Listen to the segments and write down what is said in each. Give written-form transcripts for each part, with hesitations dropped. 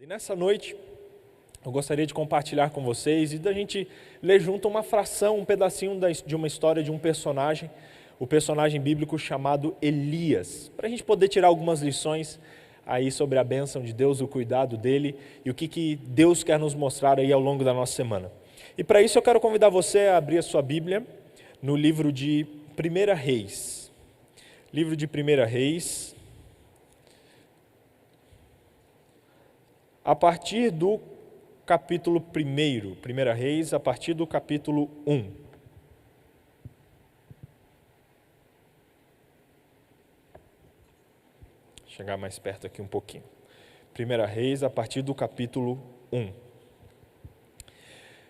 E nessa noite, eu gostaria de compartilhar com vocês e da gente ler junto uma fração, um pedacinho de uma história de um personagem, o personagem bíblico chamado Elias, para a gente poder tirar algumas lições aí sobre a bênção de Deus, o cuidado dele e o que Deus quer nos mostrar aí ao longo da nossa semana. E para isso eu quero convidar você a abrir a sua Bíblia no livro de 1 Reis. Livro de 1 Reis. A partir do capítulo 1 Reis, a partir do capítulo 1. Vou chegar mais perto aqui um pouquinho. 1 Reis, a partir do capítulo 1.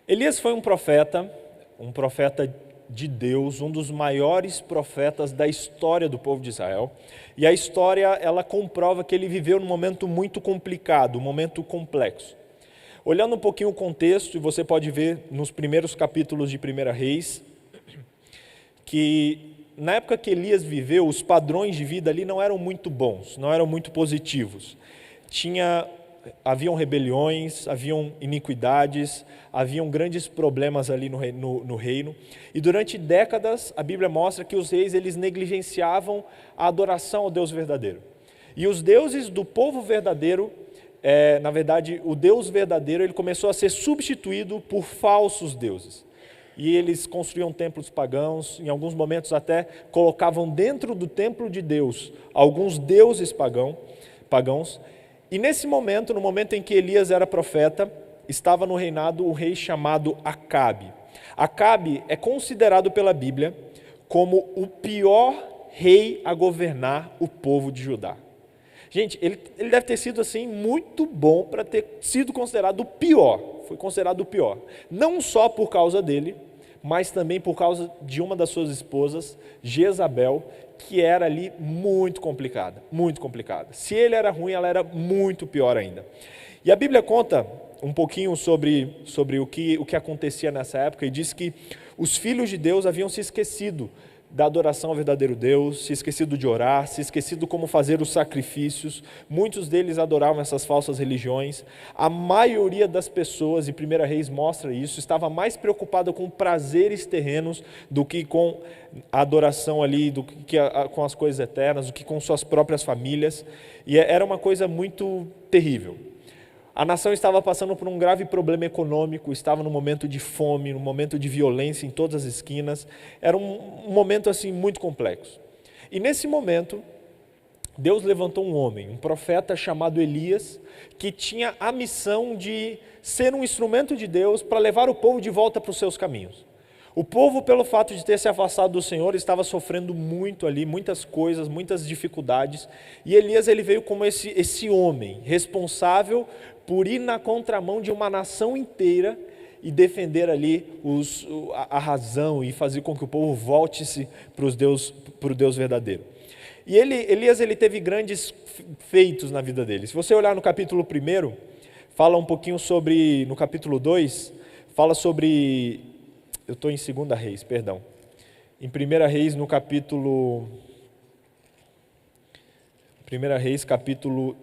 Elias foi um profeta de Deus, um dos maiores profetas da história do povo de Israel. E a história, ela comprova que ele viveu num momento muito complicado, um momento complexo. Olhando um pouquinho o contexto, e você pode ver nos primeiros capítulos de 1 Reis, que na época que Elias viveu, os padrões de vida ali não eram muito bons, não eram muito positivos. Haviam rebeliões, haviam iniquidades, haviam grandes problemas ali no reino. E durante décadas, a Bíblia mostra que os reis eles negligenciavam a adoração ao Deus verdadeiro. E os deuses do povo verdadeiro, na verdade, o Deus verdadeiro ele começou a ser substituído por falsos deuses. E eles construíam templos pagãos, em alguns momentos até colocavam dentro do templo de Deus alguns deuses pagãos. E nesse momento, no momento em que Elias era profeta, estava no reinado o rei chamado Acabe. Acabe é considerado pela Bíblia como o pior rei a governar o povo de Judá. Gente, ele deve ter sido assim muito bom para ter sido considerado o pior. Foi considerado o pior. Não só por causa dele, mas também por causa de uma das suas esposas, Jezabel, que era ali muito complicada, muito complicada. Se ele era ruim, ela era muito pior ainda. E a Bíblia conta um pouquinho sobre o que acontecia nessa época e diz que os filhos de Deus haviam se esquecido da adoração ao verdadeiro Deus, se esquecido de orar, se esquecido como fazer os sacrifícios. Muitos deles adoravam essas falsas religiões. A maioria das pessoas, e 1 Reis mostra isso, estava mais preocupada com prazeres terrenos do que com a adoração ali, do que com as coisas eternas, do que com suas próprias famílias. E era uma coisa muito terrível. A nação estava passando por um grave problema econômico, estava num momento de fome, num momento de violência em todas as esquinas. Era um momento assim muito complexo. E nesse momento, Deus levantou um homem, um profeta chamado Elias, que tinha a missão de ser um instrumento de Deus para levar o povo de volta para os seus caminhos. O povo, pelo fato de ter se afastado do Senhor, estava sofrendo muito ali, muitas coisas, muitas dificuldades. E Elias ele veio como esse homem responsável por ir na contramão de uma nação inteira e defender ali a razão e fazer com que o povo volte-se para o Deus verdadeiro. E Elias ele teve grandes feitos na vida dele. Se você olhar no capítulo 1, fala um pouquinho sobre, no capítulo 2, fala sobre... Eu estou em 2 Reis, perdão. Em 1 Reis, no capítulo... 1 Reis, capítulo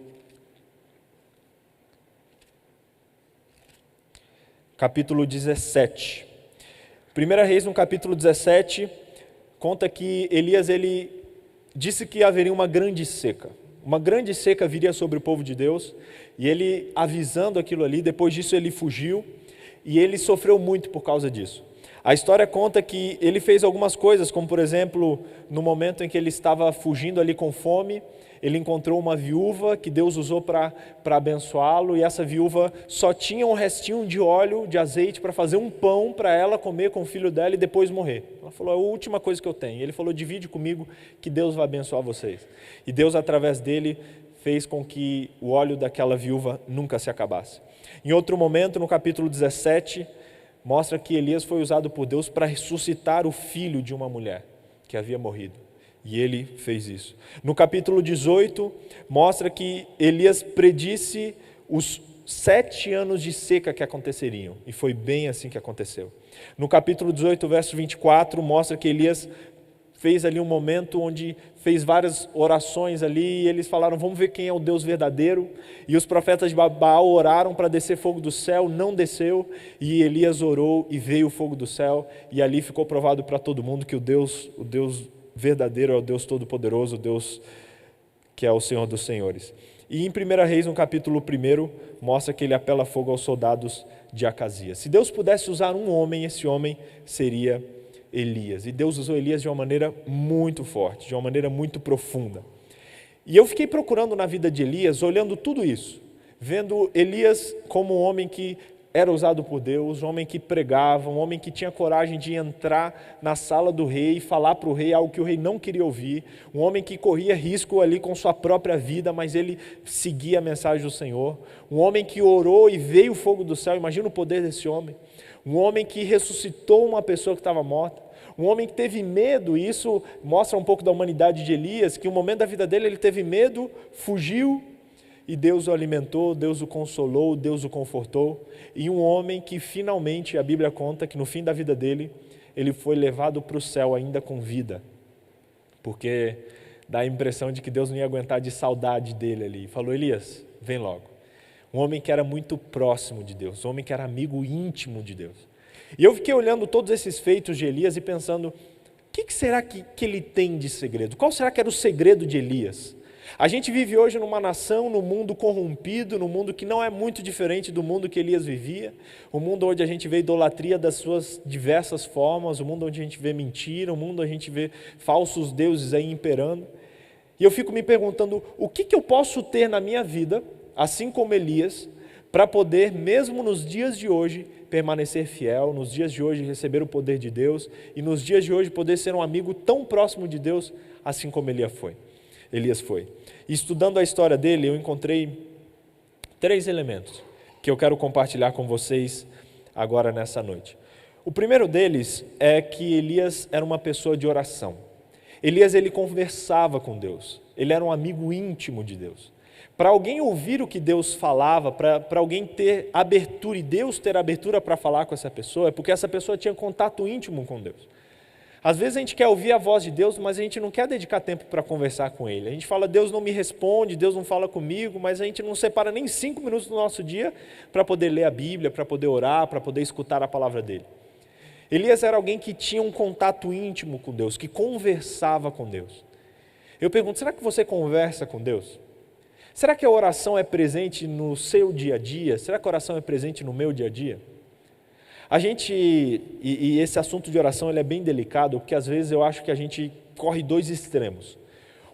17. 1 Reis, no capítulo 17, conta que Elias ele disse que haveria uma grande seca. Uma grande seca viria sobre o povo de Deus, e ele, avisando aquilo ali, depois disso ele fugiu, e ele sofreu muito por causa disso. A história conta que ele fez algumas coisas, como por exemplo, no momento em que ele estava fugindo ali com fome, ele encontrou uma viúva que Deus usou para abençoá-lo, e essa viúva só tinha um restinho de óleo, de azeite, para fazer um pão para ela comer com o filho dela e depois morrer. Ela falou, é a última coisa que eu tenho. Ele falou, divide comigo que Deus vai abençoar vocês. E Deus, através dele, fez com que o óleo daquela viúva nunca se acabasse. Em outro momento, no capítulo 17, mostra que Elias foi usado por Deus para ressuscitar o filho de uma mulher que havia morrido. E ele fez isso. No capítulo 18, mostra que Elias predisse os 7 anos de seca que aconteceriam. E foi bem assim que aconteceu. No capítulo 18, verso 24, mostra que Elias fez ali um momento onde fez várias orações ali, e eles falaram, vamos ver quem é o Deus verdadeiro, e os profetas de Baal oraram para descer fogo do céu, não desceu, e Elias orou e veio o fogo do céu, e ali ficou provado para todo mundo que o Deus verdadeiro é o Deus Todo-Poderoso, o Deus que é o Senhor dos Senhores. E em 1 Reis, no capítulo 1, mostra que ele apela fogo aos soldados de Acasias. Se Deus pudesse usar um homem, esse homem seria Elias. E Deus usou Elias de uma maneira muito forte, de uma maneira muito profunda. E eu fiquei procurando na vida de Elias, olhando tudo isso, vendo Elias como um homem que era usado por Deus, um homem que pregava, um homem que tinha coragem de entrar na sala do rei e falar para o rei algo que o rei não queria ouvir, um homem que corria risco ali com sua própria vida, mas ele seguia a mensagem do Senhor, um homem que orou e veio o fogo do céu. Imagina o poder desse homem, um homem que ressuscitou uma pessoa que estava morta, um homem que teve medo. E isso mostra um pouco da humanidade de Elias, que no momento da vida dele ele teve medo, fugiu, e Deus o alimentou, Deus o consolou, Deus o confortou. E um homem que finalmente, a Bíblia conta que no fim da vida dele, ele foi levado para o céu ainda com vida. Porque dá a impressão de que Deus não ia aguentar de saudade dele ali. Falou, Elias, vem logo. Um homem que era muito próximo de Deus, um homem que era amigo íntimo de Deus. E eu fiquei olhando todos esses feitos de Elias e pensando, o que será que ele tem de segredo? Qual será que era o segredo de Elias? A gente vive hoje numa nação, num mundo corrompido, num mundo que não é muito diferente do mundo que Elias vivia, um mundo onde a gente vê idolatria das suas diversas formas, um mundo onde a gente vê mentira, um mundo onde a gente vê falsos deuses aí imperando. E eu fico me perguntando, o que eu posso ter na minha vida, assim como Elias, para poder, mesmo nos dias de hoje, permanecer fiel, nos dias de hoje receber o poder de Deus, e nos dias de hoje poder ser um amigo tão próximo de Deus, assim como Elias foi. E estudando a história dele, eu encontrei 3 elementos que eu quero compartilhar com vocês agora nessa noite. O primeiro deles é que Elias era uma pessoa de oração. Elias, ele conversava com Deus, ele era um amigo íntimo de Deus. Para alguém ouvir o que Deus falava, para alguém ter abertura e Deus ter abertura para falar com essa pessoa, é porque essa pessoa tinha contato íntimo com Deus. Às vezes a gente quer ouvir a voz de Deus, mas a gente não quer dedicar tempo para conversar com Ele. A gente fala, Deus não me responde, Deus não fala comigo, mas a gente não separa nem 5 minutos do nosso dia para poder ler a Bíblia, para poder orar, para poder escutar a palavra dele. Elias era alguém que tinha um contato íntimo com Deus, que conversava com Deus. Eu pergunto, será que você conversa com Deus? Será que a oração é presente no seu dia a dia? Será que a oração é presente no meu dia a dia? A gente, e esse assunto de oração ele é bem delicado, porque às vezes eu acho que a gente corre 2 extremos.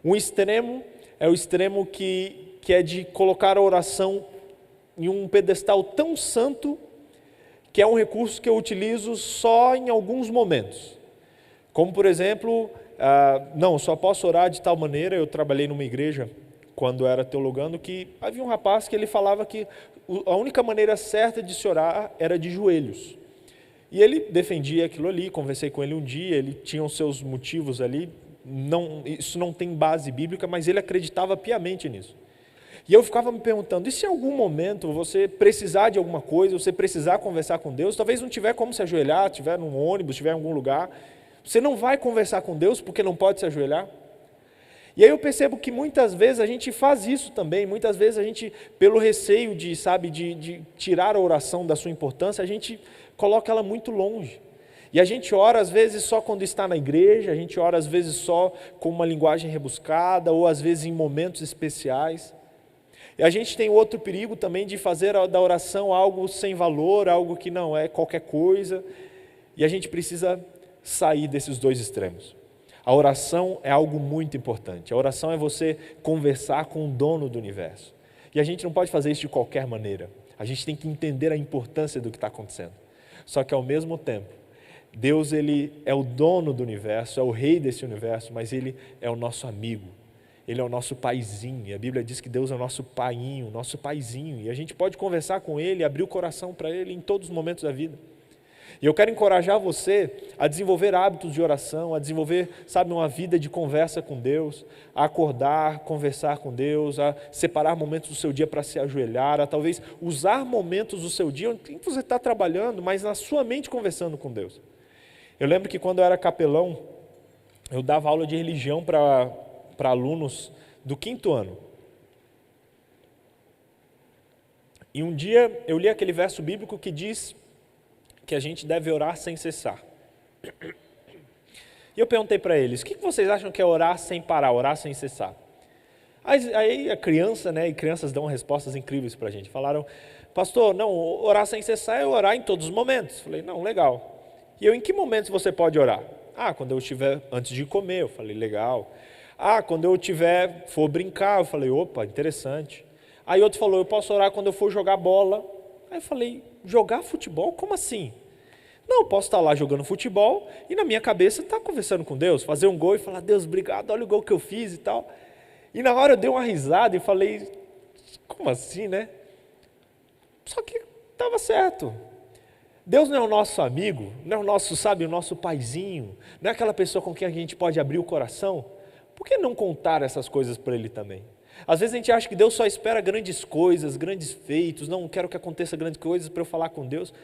Um extremo é o extremo que é de colocar a oração em um pedestal tão santo, que é um recurso que eu utilizo só em alguns momentos. Como, por exemplo, não, só posso orar de tal maneira. Eu trabalhei numa igreja, quando era teologando, que havia um rapaz que ele falava que a única maneira certa de se orar era de joelhos. E ele defendia aquilo ali, conversei com ele um dia, ele tinha os seus motivos ali, isso não tem base bíblica, mas ele acreditava piamente nisso. E eu ficava me perguntando, e se em algum momento você precisar de alguma coisa, você precisar conversar com Deus, talvez não tiver como se ajoelhar, estiver num ônibus, estiver em algum lugar, você não vai conversar com Deus porque não pode se ajoelhar? E aí eu percebo que muitas vezes a gente faz isso também, muitas vezes a gente, pelo receio de tirar a oração da sua importância, a gente coloca ela muito longe. E a gente ora às vezes só quando está na igreja, a gente ora às vezes só com uma linguagem rebuscada, ou às vezes em momentos especiais. E a gente tem outro perigo também de fazer da oração algo sem valor, algo que não é qualquer coisa, e a gente precisa sair desses 2 extremos. A oração é algo muito importante. A oração é você conversar com o dono do universo. E a gente não pode fazer isso de qualquer maneira. A gente tem que entender a importância do que está acontecendo. Só que ao mesmo tempo, Deus ele é o dono do universo, é o rei desse universo, mas Ele é o nosso amigo. Ele é o nosso paizinho. E a Bíblia diz que Deus é o nosso paiinho, nosso paizinho. E a gente pode conversar com Ele, abrir o coração para Ele em todos os momentos da vida. E eu quero encorajar você a desenvolver hábitos de oração, a desenvolver, uma vida de conversa com Deus, a acordar, conversar com Deus, a separar momentos do seu dia para se ajoelhar, a talvez usar momentos do seu dia em que você está trabalhando, mas na sua mente conversando com Deus. Eu lembro que quando eu era capelão, eu dava aula de religião para alunos do 5º ano. E um dia eu li aquele verso bíblico que diz que a gente deve orar sem cessar. E eu perguntei para eles, o que vocês acham que é orar sem parar, orar sem cessar? Aí a criança, né, e crianças dão respostas incríveis para a gente. Falaram, pastor, não, orar sem cessar é orar em todos os momentos. Falei, não, legal. E eu, em que momentos você pode orar? Quando eu estiver antes de comer. Eu falei, legal. Quando eu for brincar. Eu falei, opa, interessante. Aí outro falou, eu posso orar quando eu for jogar bola. Aí eu falei, jogar futebol? Como assim? Não, eu posso estar lá jogando futebol e na minha cabeça estar conversando com Deus, fazer um gol e falar, Deus, obrigado, olha o gol que eu fiz e tal. E na hora eu dei uma risada e falei, como assim, né? Só que estava certo. Deus não é o nosso amigo, não é o nosso, sabe, o nosso paizinho, não é aquela pessoa com quem a gente pode abrir o coração. Por que não contar essas coisas para Ele também? Às vezes a gente acha que Deus só espera grandes coisas, grandes feitos, não quero que aconteça grandes coisas para eu falar com Deus.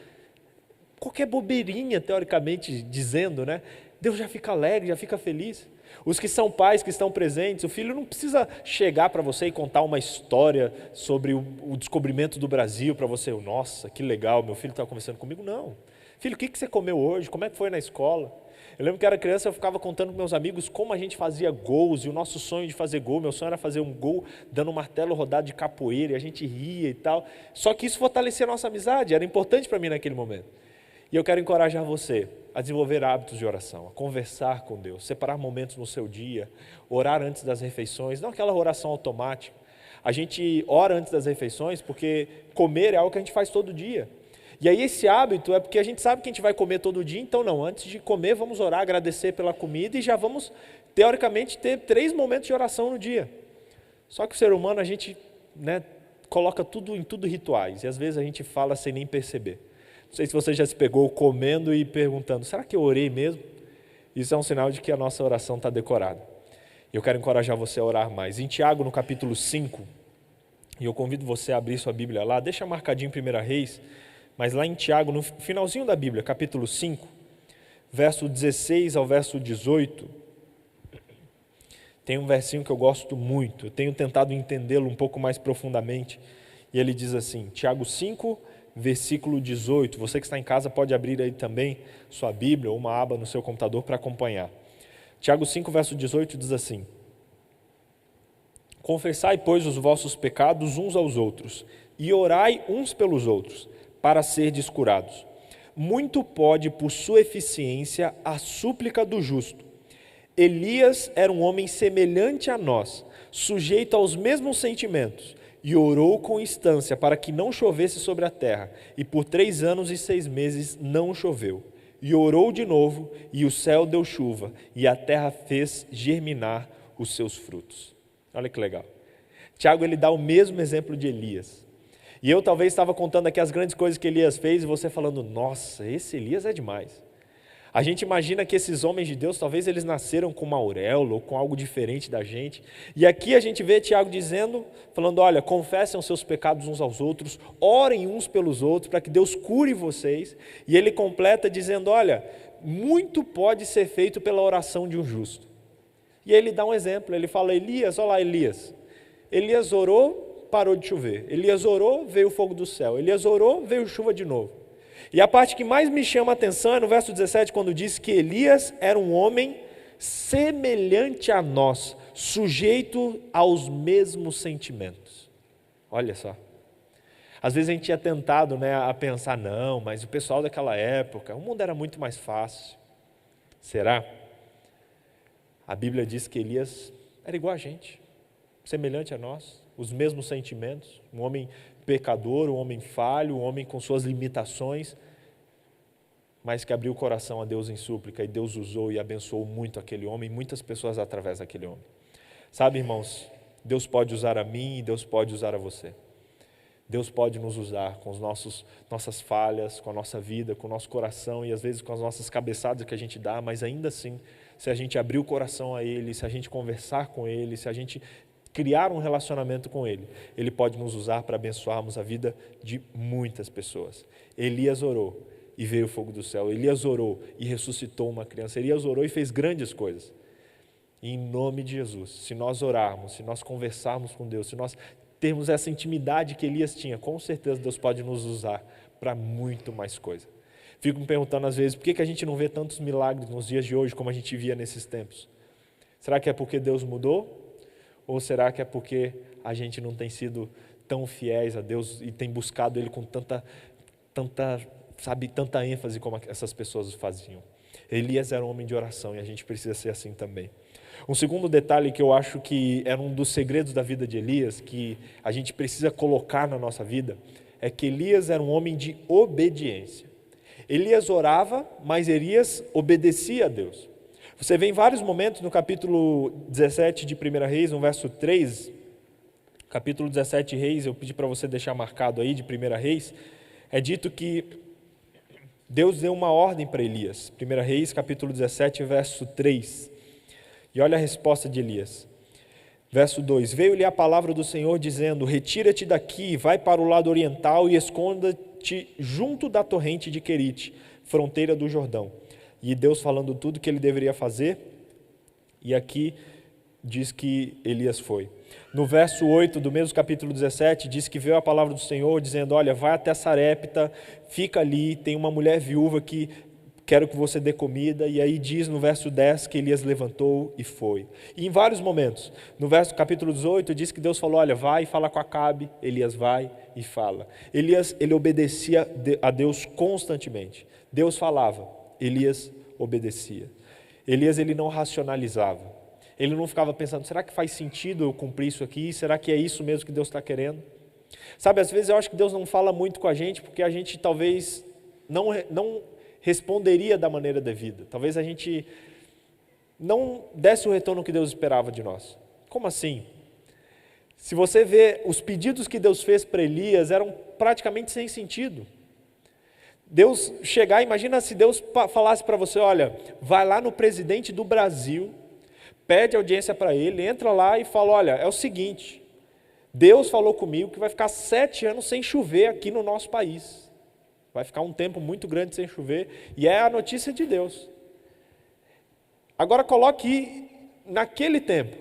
Qualquer bobeirinha, teoricamente dizendo, né? Deus já fica alegre, já fica feliz. Os que são pais, que estão presentes, o filho não precisa chegar para você e contar uma história sobre o descobrimento do Brasil para você. Nossa, que legal, meu filho estava conversando comigo. Não. Filho, o que você comeu hoje? Como é que foi na escola? Eu lembro que era criança, eu ficava contando com meus amigos como a gente fazia gols, e o nosso sonho de fazer gol, meu sonho era fazer um gol dando um martelo rodado de capoeira, e a gente ria e tal. Só que isso fortalecia a nossa amizade, era importante para mim naquele momento. E eu quero encorajar você a desenvolver hábitos de oração, a conversar com Deus, separar momentos no seu dia, orar antes das refeições, não aquela oração automática. A gente ora antes das refeições porque comer é algo que a gente faz todo dia. E aí esse hábito é porque a gente sabe que a gente vai comer todo dia, então não, antes de comer vamos orar, agradecer pela comida e já vamos, teoricamente, ter 3 momentos de oração no dia. Só que o ser humano, a gente, né, coloca em tudo rituais, e às vezes a gente fala sem nem perceber. Não sei se você já se pegou comendo e perguntando, será que eu orei mesmo? Isso é um sinal de que a nossa oração está decorada. E eu quero encorajar você a orar mais. Em Tiago, no capítulo 5, e eu convido você a abrir sua Bíblia lá, deixa marcadinho em 1 Reis, mas lá em Tiago, no finalzinho da Bíblia, capítulo 5, verso 16 ao verso 18, tem um versinho que eu gosto muito, eu tenho tentado entendê-lo um pouco mais profundamente, e ele diz assim, Tiago 5, versículo 18, você que está em casa pode abrir aí também sua Bíblia ou uma aba no seu computador para acompanhar. Tiago 5, verso 18 diz assim, confessai, pois, os vossos pecados uns aos outros, e orai uns pelos outros, para serdes curados. Muito pode, por sua eficiência, a súplica do justo. Elias era um homem semelhante a nós, sujeito aos mesmos sentimentos, e orou com instância para que não chovesse sobre a terra, e por 3 anos e 6 meses não choveu. E orou de novo, e o céu deu chuva, e a terra fez germinar os seus frutos. Olha que legal. Tiago, ele dá o mesmo exemplo de Elias. E eu talvez estava contando aqui as grandes coisas que Elias fez, e você falando, nossa, esse Elias é demais. A gente imagina que esses homens de Deus, talvez eles nasceram com uma auréola, ou com algo diferente da gente. E aqui a gente vê Tiago dizendo, falando, olha, confessem os seus pecados uns aos outros, orem uns pelos outros, para que Deus cure vocês. E ele completa dizendo, olha, muito pode ser feito pela oração de um justo. E aí ele dá um exemplo, ele fala, Elias, olha lá Elias. Elias orou, parou de chover. Elias orou, veio o fogo do céu. Elias orou, veio chuva de novo. E a parte que mais me chama a atenção é no verso 17, quando diz que Elias era um homem semelhante a nós, sujeito aos mesmos sentimentos. Olha só. Às vezes a gente é tentado, né, a pensar, não, mas o pessoal daquela época, o mundo era muito mais fácil. Será? A Bíblia diz que Elias era igual a gente, semelhante a nós, os mesmos sentimentos, um homem pecador, um homem falho, um homem com suas limitações, mas que abriu o coração a Deus em súplica, e Deus usou e abençoou muito aquele homem, muitas pessoas através daquele homem. Sabe, irmãos, Deus pode usar a mim e Deus pode usar a você. Deus pode nos usar com nossas falhas, com a nossa vida, com o nosso coração e às vezes com as nossas cabeçadas que a gente dá, mas ainda assim, se a gente abrir o coração a Ele, se a gente conversar com Ele, se a gente criar um relacionamento com Ele, Ele pode nos usar para abençoarmos a vida de muitas pessoas. Elias orou e veio o fogo do céu. Elias orou e ressuscitou uma criança. Elias orou e fez grandes coisas. E em nome de Jesus, se nós orarmos, se nós conversarmos com Deus, se nós termos essa intimidade que Elias tinha, com certeza Deus pode nos usar para muito mais coisa. Fico me perguntando às vezes, por que a gente não vê tantos milagres nos dias de hoje como a gente via nesses tempos? Será que é porque Deus mudou? Ou será que é porque a gente não tem sido tão fiéis a Deus e tem buscado Ele com tanta ênfase como essas pessoas faziam? Elias era um homem de oração e a gente precisa ser assim também. Um segundo detalhe que eu acho que era um dos segredos da vida de Elias, que a gente precisa colocar na nossa vida, é que Elias era um homem de obediência. Elias orava, mas Elias obedecia a Deus. Você vê em vários momentos no capítulo 17 de 1 Reis, no verso 3, capítulo 17 Reis, eu pedi para você deixar marcado aí de 1 Reis, é dito que Deus deu uma ordem para Elias. 1 Reis, capítulo 17, verso 3. E olha a resposta de Elias. Verso 2, veio-lhe a palavra do Senhor dizendo, retira-te daqui, vai para o lado oriental e esconda-te junto da torrente de Querite, fronteira do Jordão. E Deus falando tudo o que ele deveria fazer, e aqui diz que Elias foi. No verso 8 do mesmo capítulo 17, diz que veio a palavra do Senhor dizendo, olha, vai até Sarepta, fica ali, tem uma mulher viúva que quero que você dê comida, e aí diz no verso 10 que Elias levantou e foi. E em vários momentos, no verso capítulo 18, diz que Deus falou, olha, vai e fala com Acabe, Elias vai e fala. Elias, ele obedecia a Deus constantemente. Deus falava, Elias obedecia. Elias, ele não racionalizava. Ele não ficava pensando, será que faz sentido eu cumprir isso aqui? Será que é isso mesmo que Deus está querendo? Sabe, às vezes eu acho que Deus não fala muito com a gente, porque a gente talvez não responderia da maneira devida. Talvez a gente não desse o retorno que Deus esperava de nós. Como assim? Se você vê, os pedidos que Deus fez para Elias eram praticamente sem sentido. Deus chegar, imagina se Deus falasse para você, olha, vai lá no presidente do Brasil, pede audiência para ele, entra lá e fala, olha, é o seguinte, Deus falou comigo que vai ficar 7 anos sem chover aqui no nosso país. Vai ficar um tempo muito grande sem chover, e é a notícia de Deus. Agora coloque naquele tempo,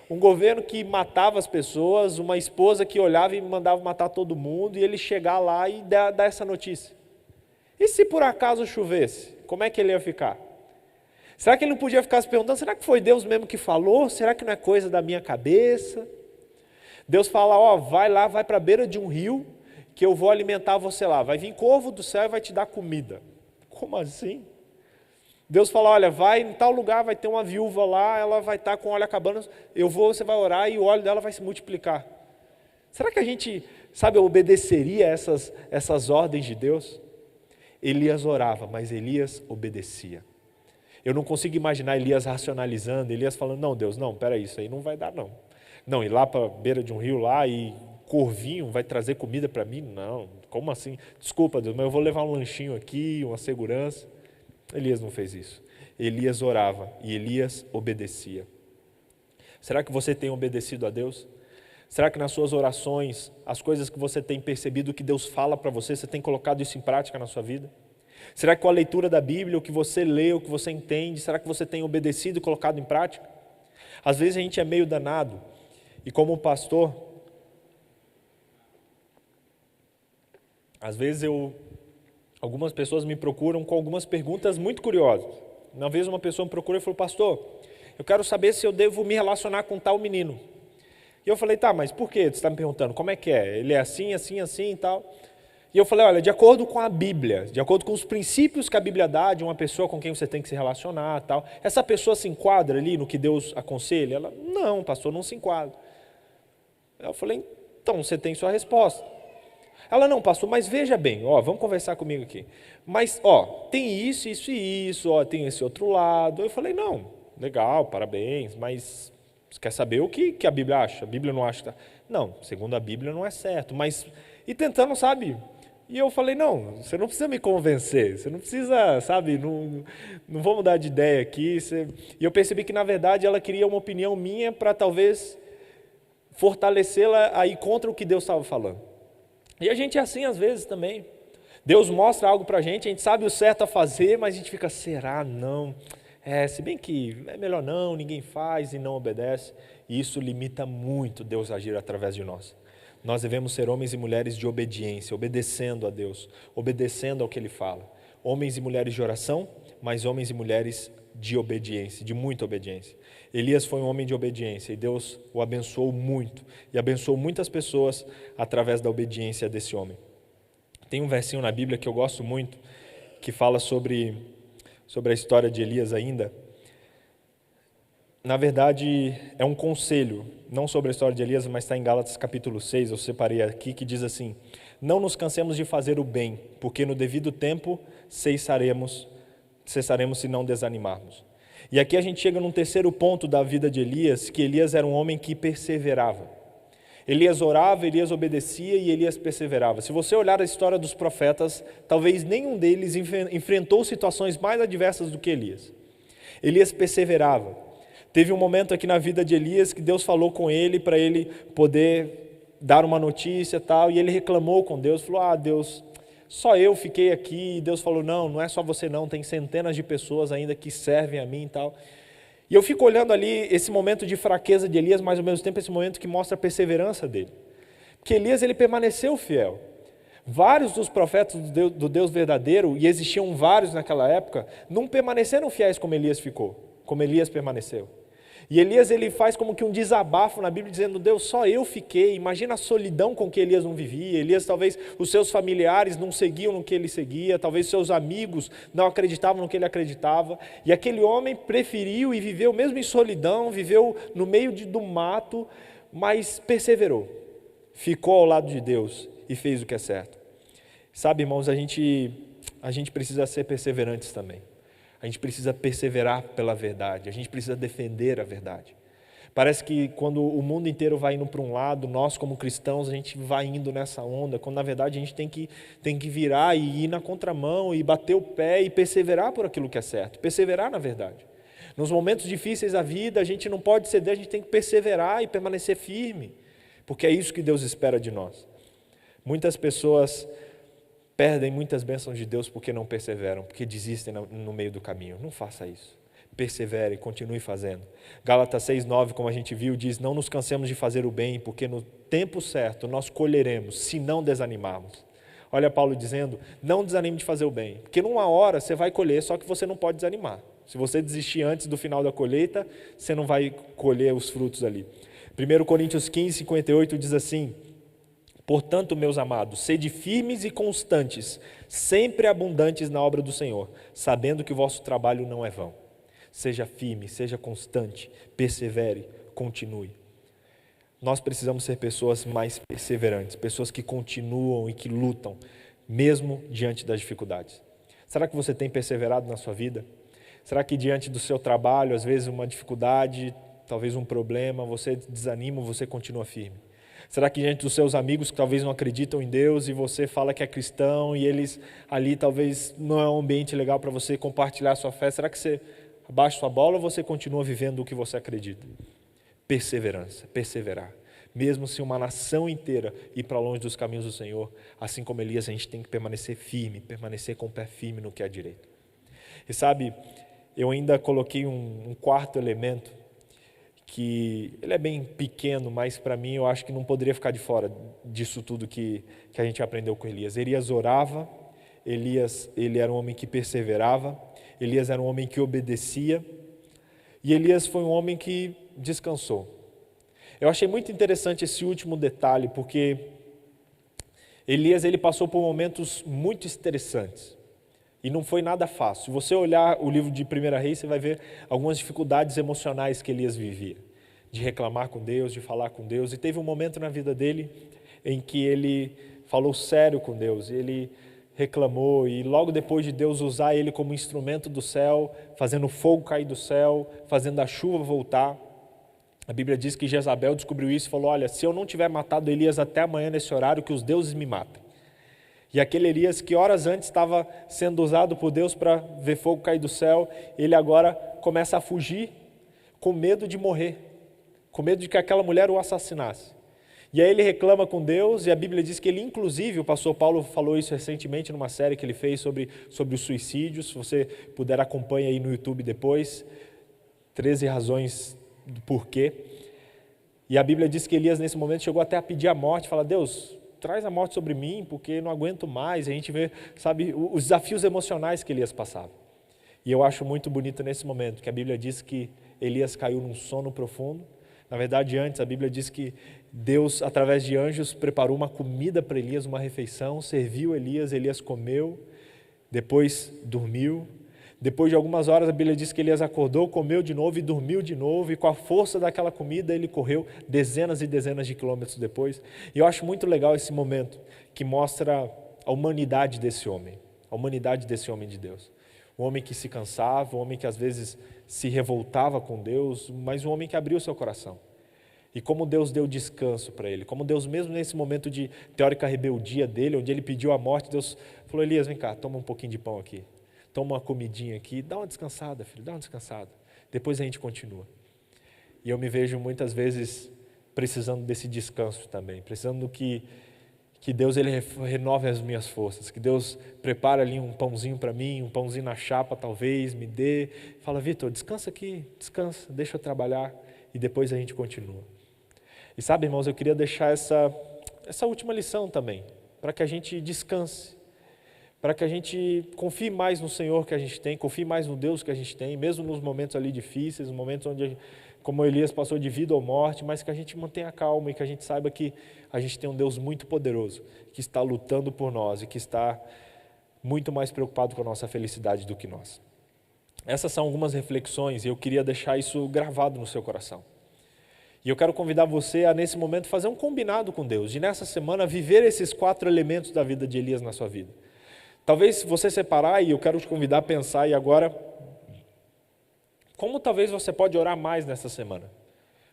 um governo que matava as pessoas, uma esposa que olhava e mandava matar todo mundo, e ele chegar lá e dar essa notícia. E se por acaso chovesse, como é que ele ia ficar? Será que ele não podia ficar se perguntando, será que foi Deus mesmo que falou? Será que não é coisa da minha cabeça? Deus fala, ó, vai lá, vai para a beira de um rio, que eu vou alimentar você lá. Vai vir corvo do céu e vai te dar comida. Como assim? Deus fala, olha, vai em tal lugar, vai ter uma viúva lá, ela vai estar com óleo acabando, você vai orar e o óleo dela vai se multiplicar. Será que a gente, obedeceria essas ordens de Deus? Elias orava, mas Elias obedecia. Eu não consigo imaginar Elias racionalizando, Elias falando, não, Deus, não, peraí, isso aí não vai dar, não. Não, ir lá para a beira de um rio lá e corvinho vai trazer comida para mim? Não, como assim? Desculpa, Deus, mas eu vou levar um lanchinho aqui, uma segurança. Elias não fez isso. Elias orava e Elias obedecia. Será que você tem obedecido a Deus? Será que nas suas orações, as coisas que você tem percebido que Deus fala para você, você tem colocado isso em prática na sua vida? Será que com a leitura da Bíblia, o que você lê, o que você entende, será que você tem obedecido e colocado em prática? Às vezes a gente é meio danado, e como pastor, às vezes algumas pessoas me procuram com algumas perguntas muito curiosas. Uma vez uma pessoa me procurou e falou, pastor, eu quero saber se eu devo me relacionar com tal menino. E eu falei, tá, mas por que? Você está me perguntando, como é que é? Ele é assim, assim, assim e tal. E eu falei, olha, de acordo com a Bíblia, de acordo com os princípios que a Bíblia dá de uma pessoa com quem você tem que se relacionar e tal, essa pessoa se enquadra ali no que Deus aconselha? Ela, não, pastor, não se enquadra. Eu falei, então você tem sua resposta. Ela, não, pastor, mas veja bem, vamos conversar comigo aqui. Mas, tem isso, isso e isso, tem esse outro lado. Eu falei, não, legal, parabéns, mas você quer saber o que a Bíblia acha? A Bíblia não acha. Não, segundo a Bíblia não é certo, mas, e tentando, e eu falei, não, você não precisa me convencer, você não precisa, não vou mudar de ideia aqui. E eu percebi que, na verdade, ela queria uma opinião minha para talvez fortalecê-la a ir contra o que Deus estava falando. E a gente é assim às vezes também. Deus mostra algo para a gente sabe o certo a fazer, mas a gente fica, será? Não, se bem que é melhor não, ninguém faz e não obedece. E isso limita muito Deus agir através de nós. Nós devemos ser homens e mulheres de obediência, obedecendo a Deus, obedecendo ao que Ele fala. Homens e mulheres de oração, mas homens e mulheres de obediência, de muita obediência. Elias foi um homem de obediência e Deus o abençoou muito e abençoou muitas pessoas através da obediência desse homem. Tem um versinho na Bíblia que eu gosto muito, que fala sobre a história de Elias ainda. Na verdade, é um conselho, não sobre a história de Elias, mas está em Gálatas capítulo 6, eu separei aqui, que diz assim: não nos cansemos de fazer o bem, porque no devido tempo cessaremos se não desanimarmos. E aqui a gente chega num terceiro ponto da vida de Elias, que Elias era um homem que perseverava. Elias orava, Elias obedecia e Elias perseverava. Se você olhar a história dos profetas, talvez nenhum deles enfrentou situações mais adversas do que Elias. Elias perseverava. Teve um momento aqui na vida de Elias que Deus falou com ele para ele poder dar uma notícia e tal, e ele reclamou com Deus, falou: Deus, só eu fiquei aqui. E Deus falou: não é só você não, tem centenas de pessoas ainda que servem a mim e tal. E eu fico olhando ali esse momento de fraqueza de Elias, mas ao mesmo tempo esse momento que mostra a perseverança dele. Porque Elias, ele permaneceu fiel. Vários dos profetas do Deus verdadeiro, e existiam vários naquela época, não permaneceram fiéis como Elias ficou, como Elias permaneceu. E Elias, ele faz como que um desabafo na Bíblia, dizendo: Deus, só eu fiquei. Imagina a solidão com que Elias não vivia. Elias, talvez os seus familiares não seguiam no que ele seguia, talvez seus amigos não acreditavam no que ele acreditava, e aquele homem preferiu e viveu mesmo em solidão, viveu no meio do mato, mas perseverou, ficou ao lado de Deus e fez o que é certo. Sabe, irmãos, a gente precisa ser perseverantes também. A gente precisa perseverar pela verdade, a gente precisa defender a verdade. Parece que quando o mundo inteiro vai indo para um lado, nós como cristãos, a gente vai indo nessa onda, quando na verdade a gente tem que virar e ir na contramão e bater o pé e perseverar por aquilo que é certo, perseverar na verdade. Nos momentos difíceis da vida, a gente não pode ceder, a gente tem que perseverar e permanecer firme, porque é isso que Deus espera de nós. Muitas pessoas perdem muitas bênçãos de Deus porque não perseveram, porque desistem no meio do caminho. Não faça isso. Persevere, continue fazendo. Gálatas 6:9, como a gente viu, diz: não nos cansemos de fazer o bem, porque no tempo certo nós colheremos, se não desanimarmos. Olha Paulo dizendo: não desanime de fazer o bem, porque numa hora você vai colher, só que você não pode desanimar. Se você desistir antes do final da colheita, você não vai colher os frutos ali. 1 Coríntios 15:58 diz assim: portanto, meus amados, sede firmes e constantes, sempre abundantes na obra do Senhor, sabendo que o vosso trabalho não é vão. Seja firme, seja constante, persevere, continue. Nós precisamos ser pessoas mais perseverantes, pessoas que continuam e que lutam, mesmo diante das dificuldades. Será que você tem perseverado na sua vida? Será que diante do seu trabalho, às vezes uma dificuldade, talvez um problema, você desanima ou você continua firme? Será que diante dos seus amigos que talvez não acreditam em Deus e você fala que é cristão e eles ali talvez não é um ambiente legal para você compartilhar a sua fé, será que você abaixa sua bola ou você continua vivendo o que você acredita? Perseverança, perseverar. Mesmo se uma nação inteira ir para longe dos caminhos do Senhor, assim como Elias, a gente tem que permanecer firme, permanecer com o pé firme no que é direito. E sabe, eu ainda coloquei um quarto elemento, que ele é bem pequeno, mas para mim eu acho que não poderia ficar de fora disso tudo que a gente aprendeu com Elias. Elias orava, Elias ele era um homem que perseverava, Elias era um homem que obedecia, e Elias foi um homem que descansou. Eu achei muito interessante esse último detalhe, porque Elias ele passou por momentos muito estressantes. E não foi nada fácil. Se você olhar o livro de 1 Reis, você vai ver algumas dificuldades emocionais que Elias vivia. De reclamar com Deus, de falar com Deus. E teve um momento na vida dele em que ele falou sério com Deus. Ele reclamou e logo depois de Deus usar ele como instrumento do céu, fazendo o fogo cair do céu, fazendo a chuva voltar. A Bíblia diz que Jezabel descobriu isso e falou: olha, se eu não tiver matado Elias até amanhã nesse horário, que os deuses me matem. E aquele Elias que horas antes estava sendo usado por Deus para ver fogo cair do céu, ele agora começa a fugir com medo de morrer, com medo de que aquela mulher o assassinasse. E aí ele reclama com Deus, e a Bíblia diz que ele, inclusive, o pastor Paulo falou isso recentemente numa série que ele fez sobre o suicídio. Se você puder, acompanha aí no YouTube depois, 13 razões do porquê. E a Bíblia diz que Elias, nesse momento, chegou até a pedir a morte, fala: Deus, traz a morte sobre mim, porque não aguento mais. E a gente vê, sabe, os desafios emocionais que Elias passava. E eu acho muito bonito nesse momento, que a Bíblia diz que Elias caiu num sono profundo. Na verdade, antes, a Bíblia diz que Deus, através de anjos, preparou uma comida para Elias, uma refeição, serviu Elias comeu, depois dormiu. Depois de algumas horas, a Bíblia diz que Elias acordou, comeu de novo e dormiu de novo, e com a força daquela comida ele correu dezenas e dezenas de quilômetros depois. E eu acho muito legal esse momento, que mostra a humanidade desse homem de Deus. Um homem que se cansava, um homem que às vezes se revoltava com Deus, mas um homem que abriu seu coração. E como Deus deu descanso para ele, como Deus, mesmo nesse momento de teórica rebeldia dele, onde ele pediu a morte, Deus falou: Elias, vem cá, toma um pouquinho de pão aqui, toma uma comidinha aqui, dá uma descansada, filho, dá uma descansada, depois a gente continua. E eu me vejo muitas vezes precisando desse descanso também, precisando que Deus ele renove as minhas forças, que Deus prepare ali um pãozinho para mim, um pãozinho na chapa talvez, me dê, fala: Vitor, descansa aqui, descansa, deixa eu trabalhar, e depois a gente continua. E sabe, irmãos, eu queria deixar essa última lição também, para que a gente descanse, para que a gente confie mais no Senhor que a gente tem, confie mais no Deus que a gente tem, mesmo nos momentos ali difíceis, nos momentos onde, como Elias passou de vida ou morte, mas que a gente mantenha calma e que a gente saiba que a gente tem um Deus muito poderoso, que está lutando por nós e que está muito mais preocupado com a nossa felicidade do que nós. Essas são algumas reflexões e eu queria deixar isso gravado no seu coração. E eu quero convidar você a, nesse momento, fazer um combinado com Deus, de nessa semana viver esses 4 elementos da vida de Elias na sua vida. Talvez você separar, e eu quero te convidar a pensar, e agora, como talvez você pode orar mais nessa semana?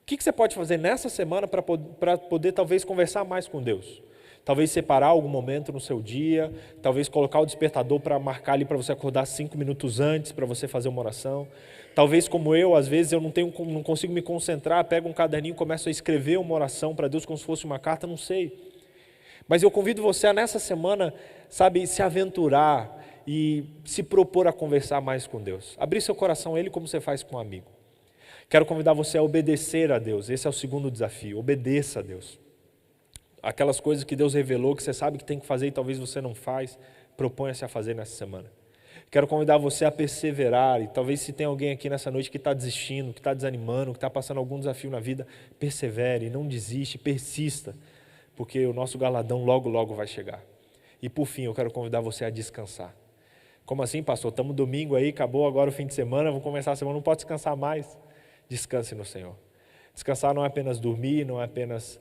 O que você pode fazer nessa semana para poder talvez conversar mais com Deus? Talvez separar algum momento no seu dia, talvez colocar o despertador para marcar ali para você acordar 5 minutos antes para você fazer uma oração. Talvez como eu, às vezes eu não consigo me concentrar, pego um caderninho e começo a escrever uma oração para Deus como se fosse uma carta, não sei. Mas eu convido você a nessa semana, sabe, se aventurar e se propor a conversar mais com Deus. Abrir seu coração a Ele como você faz com um amigo. Quero convidar você a obedecer a Deus, esse é o segundo desafio, obedeça a Deus. Aquelas coisas que Deus revelou, que você sabe que tem que fazer e talvez você não faz, proponha-se a fazer nessa semana. Quero convidar você a perseverar, e talvez se tem alguém aqui nessa noite que está desistindo, que está desanimando, que está passando algum desafio na vida, persevere, não desiste, persista, porque o nosso galardão logo, logo vai chegar. E por fim, eu quero convidar você a descansar. Como assim, pastor? Estamos domingo aí, acabou agora o fim de semana, vamos começar a semana, não pode descansar mais? Descanse no Senhor. Descansar não é apenas dormir, não é apenas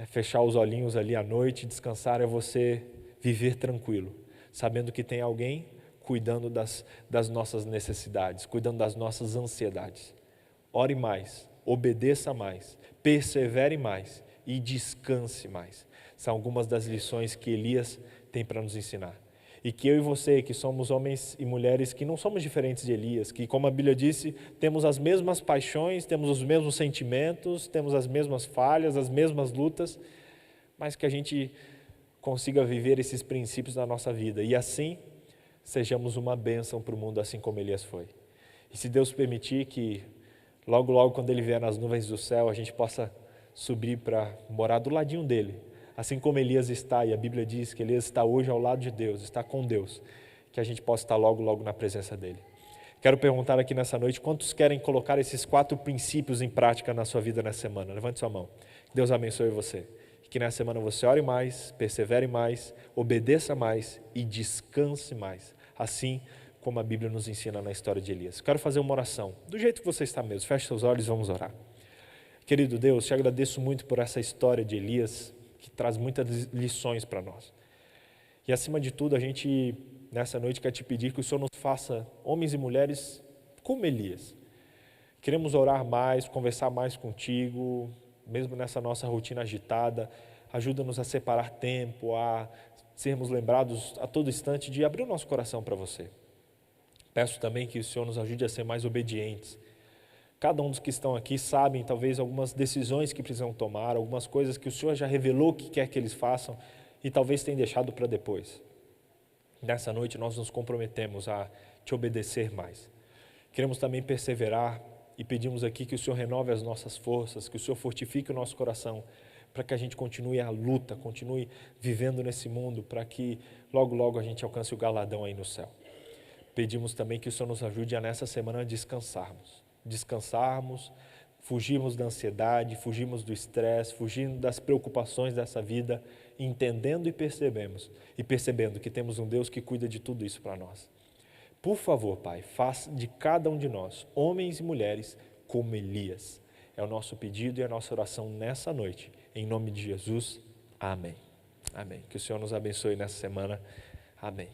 fechar os olhinhos ali à noite, descansar é você viver tranquilo, sabendo que tem alguém cuidando das nossas necessidades, cuidando das nossas ansiedades. Ore mais, obedeça mais, persevere mais e descanse mais. São algumas das lições que Elias tem para nos ensinar. E que eu e você, que somos homens e mulheres que não somos diferentes de Elias, que, como a Bíblia disse, temos as mesmas paixões, temos os mesmos sentimentos, temos as mesmas falhas, as mesmas lutas, mas que a gente consiga viver esses princípios na nossa vida e assim sejamos uma bênção para o mundo, assim como Elias foi. E se Deus permitir que logo, logo, quando Ele vier nas nuvens do céu, a gente possa subir para morar do ladinho dEle, assim como Elias está, e a Bíblia diz que Elias está hoje ao lado de Deus, está com Deus, que a gente possa estar logo, logo na presença dEle. Quero perguntar aqui nessa noite, quantos querem colocar esses 4 princípios em prática na sua vida nessa semana? Levante sua mão. Deus abençoe você. Que nessa semana você ore mais, persevere mais, obedeça mais e descanse mais, assim como a Bíblia nos ensina na história de Elias. Quero fazer uma oração, do jeito que você está mesmo. Feche seus olhos e vamos orar. Querido Deus, te agradeço muito por essa história de Elias, que traz muitas lições para nós. E acima de tudo, a gente, nessa noite, quer te pedir que o Senhor nos faça homens e mulheres como Elias. Queremos orar mais, conversar mais contigo, mesmo nessa nossa rotina agitada. Ajuda-nos a separar tempo, a sermos lembrados a todo instante de abrir o nosso coração para você. Peço também que o Senhor nos ajude a ser mais obedientes, Cada um dos que estão aqui sabem talvez algumas decisões que precisam tomar, algumas coisas que o Senhor já revelou que quer que eles façam e talvez tenham deixado para depois. Nessa noite nós nos comprometemos a te obedecer mais. Queremos também perseverar e pedimos aqui que o Senhor renove as nossas forças, que o Senhor fortifique o nosso coração, para que a gente continue a luta, continue vivendo nesse mundo, para que logo, logo a gente alcance o galardão aí no céu. Pedimos também que o Senhor nos ajude a nessa semana descansarmos, fugirmos da ansiedade, fugirmos do estresse, fugirmos das preocupações dessa vida, entendendo e percebendo que temos um Deus que cuida de tudo isso para nós. Por favor, Pai, faça de cada um de nós, homens e mulheres, como Elias. É o nosso pedido e a nossa oração nessa noite. Em nome de Jesus, amém. Amém. Que o Senhor nos abençoe nessa semana. Amém.